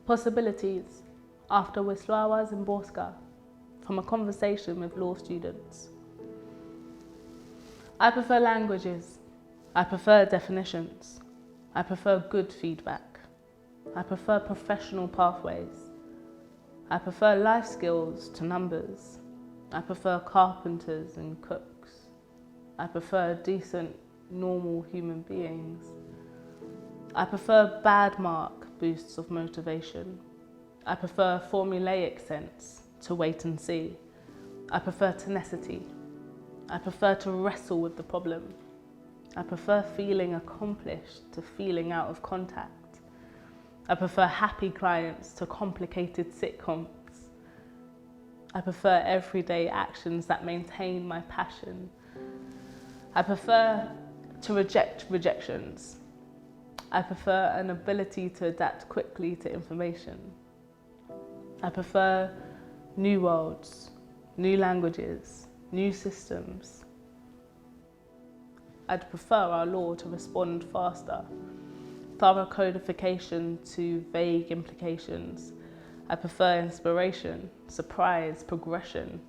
Possibilities after Wisława Szymborska from a conversation with law students. I prefer languages. I prefer definitions. I prefer good feedback. I prefer professional pathways. I prefer life skills to numbers. I prefer carpenters and cooks. I prefer decent, normal human beings. I prefer bad mark boosts of motivation. I prefer formulaic sense to wait and see. I prefer tenacity. I prefer to wrestle with the problem. I prefer feeling accomplished to feeling out of contact. I prefer happy clients to complicated sitcoms. I prefer everyday actions that maintain my passion. I prefer to reject rejections. I prefer an ability to adapt quickly to information. I prefer new worlds, new languages, new systems. I'd prefer our law to respond faster, thorough codification to vague implications. I prefer inspiration, surprise, progression.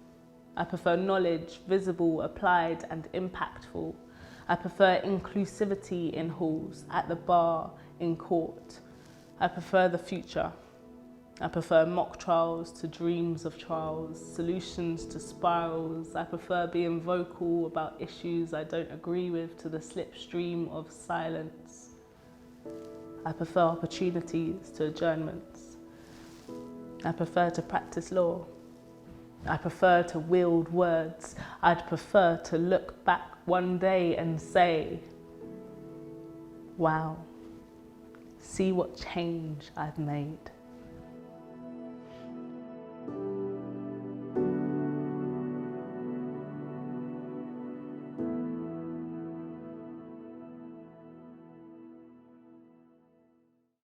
I prefer knowledge, visible, applied and impactful. I prefer inclusivity in halls, at the bar, in court. I prefer the future. I prefer mock trials to dreams of trials, solutions to spirals. I prefer being vocal about issues I don't agree with to the slipstream of silence. I prefer opportunities to adjournments. I prefer to practice law. I prefer to wield words. I'd prefer to look back one day and say, wow, see what change I've made.